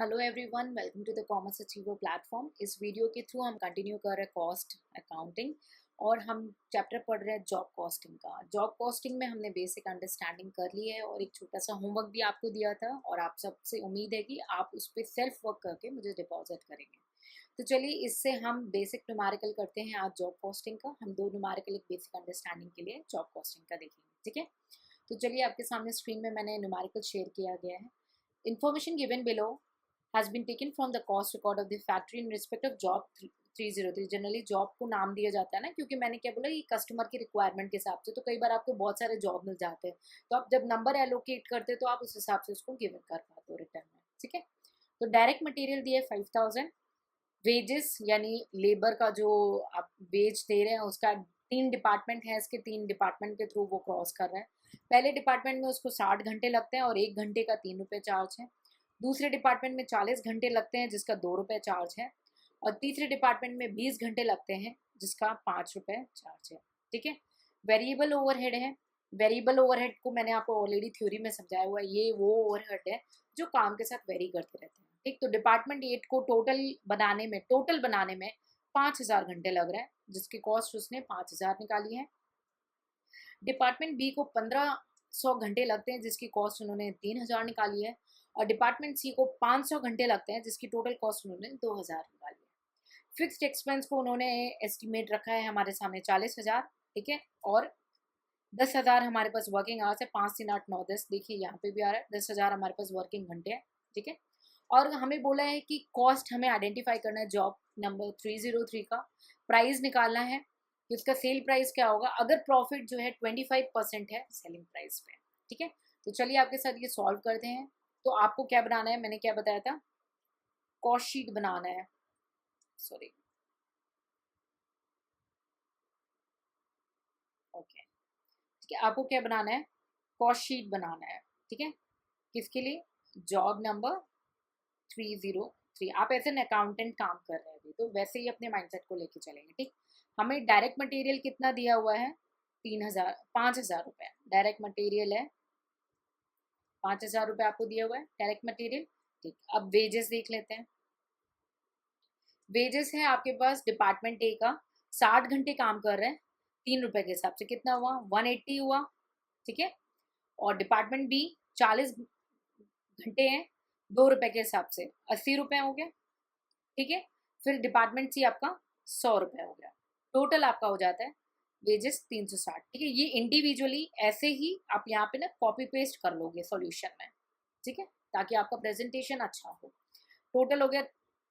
Hello everyone, welcome to the commerce achiever platform. इस video के through हम continue कर रहे हैं कॉस्ट अकाउंटिंग और हम चैप्टर पढ़ रहे हैं जॉब कॉस्टिंग का। जॉब कॉस्टिंग में हमने बेसिक अंडरस्टैंडिंग कर ली है और एक छोटा सा होमवर्क भी आपको दिया था और आप सबसे उम्मीद है कि आप उस पर सेल्फ वर्क करके मुझे डिपॉजिट करेंगे। तो चलिए इससे हम बेसिक न्यूमेरिकल करते हैं आज जॉब कॉस्टिंग का। हम दो न्यूमेरिकल एक बेसिक अंडरस्टैंडिंग के लिए जॉब कॉस्टिंग का देखेंगे, ठीक है। तो चलिए आपके सामने स्क्रीन में मैंने न्यूमेरिकल शेयर किया गया है। Information given below has been taken from the cost record of the factory in respect of job 303। Generally job को नाम दिया जाता है ना, क्योंकि मैंने क्या बोला ये कस्टमर की रिक्वायरमेंट के हिसाब से। तो कई बार आपको बहुत सारे जॉब मिल जाते हैं, तो आप जब नंबर एलोकेट करते तो आप उस हिसाब से उसको गिवन कर पाते हो रिटर्न में, ठीक है। तो डायरेक्ट मटेरियल दिए 5000। वेजेस यानी लेबर का जो आप वेज दे रहे हैं उसका 3 डिपार्टमेंट है, इसके 3 डिपार्टमेंट के थ्रू वो क्रॉस कर रहे हैं। पहले डिपार्टमेंट में उसको 60 घंटे लगते हैं और 1 घंटे का 3 रुपये चार्ज है। दूसरे डिपार्टमेंट में 40 घंटे लगते हैं जिसका 2 रुपये चार्ज है। और तीसरे डिपार्टमेंट में 20 घंटे लगते हैं जिसका 5 रुपये चार्ज है, ठीक है। वेरिएबल ओवरहेड है। वेरिएबल ओवरहेड को मैंने आपको ऑलरेडी थ्योरी में समझाया हुआ है। ये वो ओवरहेड है जो काम के साथ वेरी करते रहते हैं, ठीक। तो डिपार्टमेंट 8 को टोटल बनाने में 5000 घंटे लग रहा है, जिसकी कॉस्ट उसने 5000 निकाली है। डिपार्टमेंट बी को 1500 घंटे लगते हैं जिसकी कॉस्ट उन्होंने 3000 निकाली है। और डिपार्टमेंट सी को 500 घंटे लगते हैं जिसकी टोटल कॉस्ट उन्होंने 2000 निकाली है। फिक्स्ड एक्सपेंस को उन्होंने एस्टिमेट रखा है हमारे सामने 40,000, ठीक है। और 10,000 हमारे पास वर्किंग आवर्स है, 5 3 8 9 10। देखिए यहाँ पे भी आ रहा है 10,000 हमारे पास वर्किंग घंटे हैं, ठीक है। और हमें बोला है कि कॉस्ट हमें आइडेंटिफाई करना है जॉब नंबर 303 का। प्राइस निकालना है कि उसका सेल प्राइस क्या होगा अगर प्रॉफिट जो है 25% है सेलिंग प्राइस पे, ठीक है। तो चलिए आपके साथ ये सॉल्व करते हैं। तो आपको क्या बनाना है, मैंने क्या बताया था, कॉस्ट शीट बनाना है, सॉरी, ओके, ठीक है। आपको क्या बनाना है, कॉस्ट शीट बनाना है, ठीक है। किसके लिए, जॉब नंबर 303। आप एज एन अकाउंटेंट काम कर रहे हैं अभी, तो वैसे ही अपने माइंडसेट को लेके चलेंगे, ठीक। हमें डायरेक्ट मटेरियल कितना दिया हुआ है, 3000 5000 रुपये डायरेक्ट मटेरियल है। 5000 रुपये आपको दिया हुआ है डायरेक्ट मटेरियल, ठीक। अब वेजेस देख लेते हैं। वेजेस है आपके पास डिपार्टमेंट ए का 60 घंटे काम कर रहे हैं, 3 रुपए के हिसाब से कितना हुआ, 180 हुआ, ठीक है। और डिपार्टमेंट बी 40 घंटे हैं, 2 रुपए के हिसाब से 80 रुपए हो गया, ठीक है। फिर डिपार्टमेंट सी आपका 100 रुपए हो गया। टोटल आपका हो जाता है वेजेस 360, ठीक है। ये इंडिविजुअली ऐसे ही आप यहाँ पे ना कॉपी पेस्ट कर लोगे सॉल्यूशन में, ठीक है, ताकि आपका प्रेजेंटेशन अच्छा हो। टोटल हो गया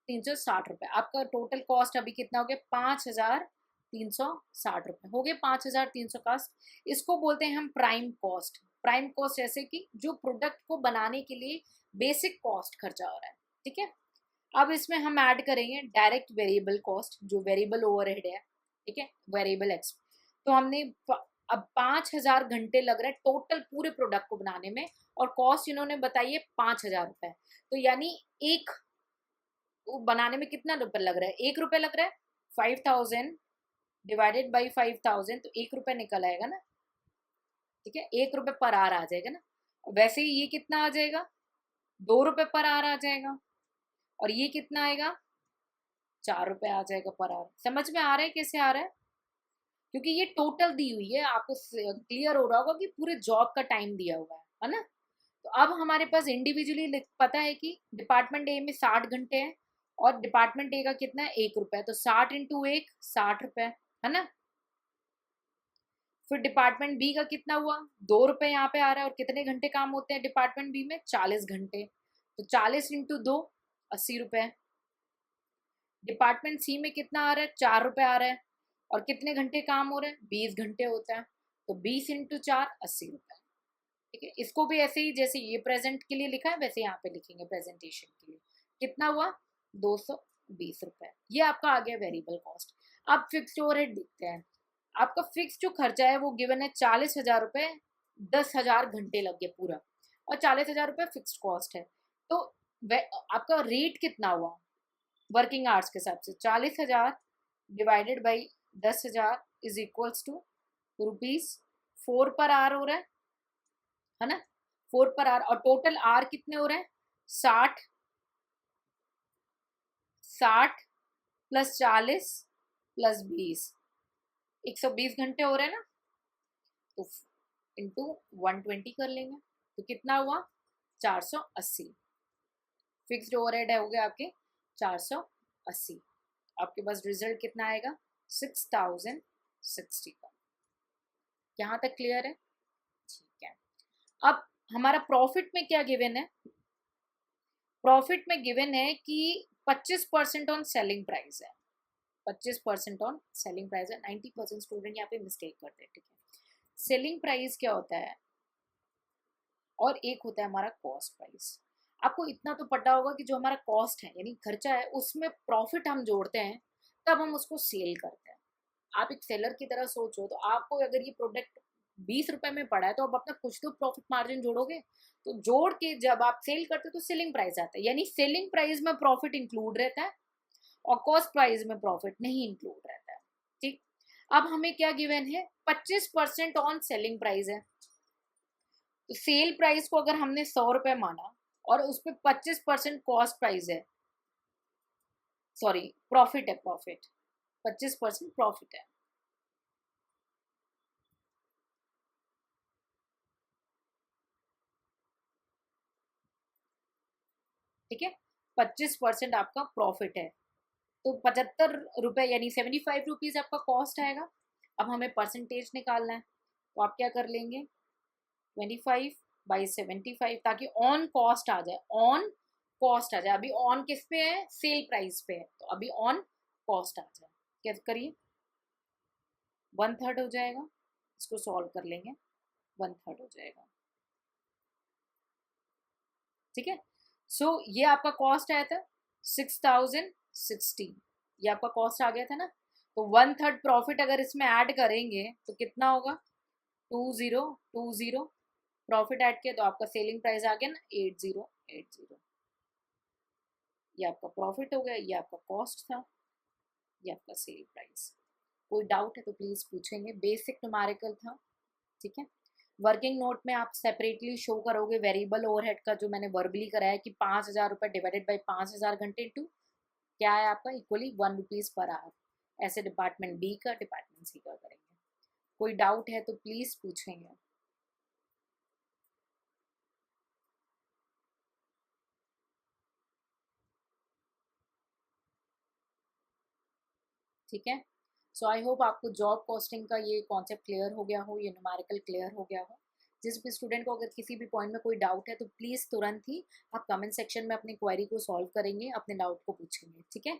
360 रुपये। आपका टोटल कॉस्ट अभी कितना हो गया, 5360 रुपये हो गए। 5300 कॉस्ट, इसको बोलते हैं हम प्राइम कॉस्ट। प्राइम कॉस्ट जैसे कि जो प्रोडक्ट को बनाने के लिए बेसिक कॉस्ट खर्चा हो रहा है, ठीक है। अब इसमें हम ऐड करेंगे डायरेक्ट वेरिएबल कॉस्ट जो वेरिएबल ओवरहेड है, ठीक है, वेरिएबल एक्स। तो हमने अब 5000 घंटे लग रहा है टोटल पूरे प्रोडक्ट को बनाने में और कॉस्ट इन्होंने बताई है 5000 रुपये। तो यानी एक वो बनाने में कितना रुपये लग रहा है, 1 रुपये लग रहा है। 5000 डिवाइडेड बाई 5000 तो 1 रुपये निकल आएगा ना, ठीक है। 1 रुपये पर आर आ जाएगा ना। वैसे ही ये कितना आ जाएगा, 2 रुपये पर आर आ जाएगा। और ये कितना आएगा, 4 रुपये आ जाएगा पर आवर। समझ में आ रहा है कैसे आ रहा है, क्योंकि ये टोटल दी हुई है, आपको क्लियर हो रहा होगा कि पूरे जॉब का टाइम दिया हुआ है ना। तो अब हमारे पास इंडिविजुअली पता है कि डिपार्टमेंट ए में 60 घंटे हैं और डिपार्टमेंट ए का कितना है, 1 रुपये। तो 60 × 1 60 रुपये, है ना। फिर डिपार्टमेंट बी का कितना हुआ, 2 रुपये यहाँ पे आ रहा है। और कितने घंटे काम होते हैं डिपार्टमेंट बी में, 40 घंटे। तो 40 × 2 80 रुपये। डिपार्टमेंट सी में कितना आ रहा है, 4 रुपये आ रहा है। और कितने घंटे काम हो रहे हैं, 20 घंटे होता है। तो 20 × 4 80 रुपये, ठीक है। इसको भी ऐसे ही जैसे ये प्रेजेंट के लिए लिखा है वैसे यहाँ पे लिखेंगे प्रेजेंटेशन के लिए। कितना हुआ, 220 रुपये। ये आपका आ गया वेरिएबल कॉस्ट। अब फिक्स्ड ओवरहेड देखते हैं। आपका फिक्स जो खर्चा है वो गिवन है 40,000 रुपये, 10,000 घंटे लग गए पूरा, और 40,000 रुपये फिक्स्ड कॉस्ट है। तो आपका रेट कितना हुआ वर्किंग आवर्स के हिसाब से, 40,000 divided by 10,000 is equals to ₹4 per our हो रहा है ना, 4 पर आवर। और टोटल आर कितने हो रहे हैं, 60 60 प्लस 40 प्लस 20, 120 घंटे हो रहे हैं ना, तो इंटू 120 कर लेंगे, तो कितना हुआ 480। फिक्स्ड ओवरहेड हो गया आपके 480। आपके पास रिजल्ट कितना आएगा 6060 का। यहाँ तक क्लियर है? ठीक है। अब हमारा प्रॉफिट में क्या गिवन है? प्रॉफिट में गिवन है कि 25% ऑन सेलिंग प्राइस है, 25% ऑन सेलिंग प्राइस है। 90% स्टूडेंट यहाँ पे मिस्टेक करते हैं, ठीक है। सेलिंग प्राइस क्या होता है और एक होता है हमारा कॉस्ट प्राइस। आपको इतना तो पता होगा कि जो हमारा कॉस्ट है यानी खर्चा है, उसमें प्रॉफिट हम जोड़ते हैं, तब हम उसको सेल करते हैं। आप एक सेलर की तरह सोचो, तो आपको अगर ये प्रोडक्ट 20 रुपए में पड़ा है, तो आप अपना कुछ तो प्रॉफिट मार्जिन जोड़ोगे, तो जोड़ के जब आप सेल करते हो तो सेलिंग प्राइस आता है, यानी सेलिंग प्राइस में प्रॉफिट इंक्लूड रहता है और कॉस्ट प्राइस में प्रॉफिट नहीं इंक्लूड रहता है। ठीक। अब हमें क्या गिवन है 25% ऑन सेलिंग प्राइस है, तो सेल प्राइस को अगर हमने 100 रुपए माना और उस पर 25% कॉस्ट प्राइस है, सॉरी प्रॉफिट है, प्रॉफिट 25% प्रॉफिट है। ठीक है, 25% आपका प्रॉफिट है, तो 75 रुपए यानी 75 रुपीज आपका कॉस्ट आएगा। अब हमें परसेंटेज निकालना है, तो आप क्या कर लेंगे 25/75, ताकि ऑन कॉस्ट आ जाए, ऑन कॉस्ट आ जाए। अभी ऑन किस पे है, सेल प्राइस पे है, तो अभी ऑन कॉस्ट आ जाए। क्या करिए 1/3 हो जाएगा, इसको सॉल्व कर लेंगे, 1/3 हो जाएगा। ठीक है, सो ये आपका कॉस्ट आया था 6060, ये आपका कॉस्ट आ गया था ना, तो 1/3 प्रॉफिट अगर इसमें ऐड करेंगे तो कितना होगा 2020 प्रॉफिट ऐड किया, तो आपका सेलिंग प्राइस आ गया ना 8080। ये आपका प्रॉफिट हो गया, ये आपका कॉस्ट था, ये आपका सेल प्राइस। कोई डाउट है तो प्लीज पूछेंगे, बेसिक न्यूमेरिकल था। ठीक है, वर्किंग नोट में आप सेपरेटली शो करोगे वेरिएबल ओवरहेड का, जो मैंने वर्बली कराया कि 5000 रुपये डिवाइडेड बाई 5000 घंटे इंटू क्या है आपका इक्वली 1 रुपीज़ पर आवर। ऐसे डिपार्टमेंट बी का डिपार्टमेंट सी का करेंगे। कोई डाउट है तो प्लीज पूछेंगे। ठीक है, सो आई होप आपको जॉब कॉस्टिंग का ये कॉन्सेप्ट क्लियर हो गया हो, ये न्यूमेरिकल क्लियर हो गया हो। जिस भी स्टूडेंट को अगर किसी भी पॉइंट में कोई डाउट है तो प्लीज़ तुरंत ही आप कमेंट सेक्शन में अपनी क्वेरी को सॉल्व करेंगे, अपने डाउट को पूछेंगे। ठीक है,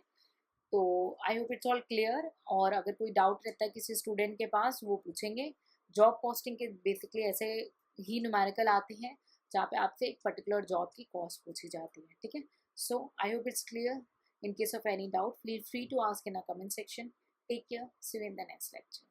तो आई होप इट्स ऑल क्लियर। और अगर कोई डाउट रहता है किसी स्टूडेंट के पास, वो पूछेंगे। जॉब कॉस्टिंग के बेसिकली ऐसे ही न्यूमेरिकल आते हैं जहाँ पे आपसे एक पर्टिकुलर जॉब की कॉस्ट पूछी जाती है। ठीक है, so I hope it's clear. In case of any doubt, feel free to ask in a comment section. Take care. See you in the next lecture.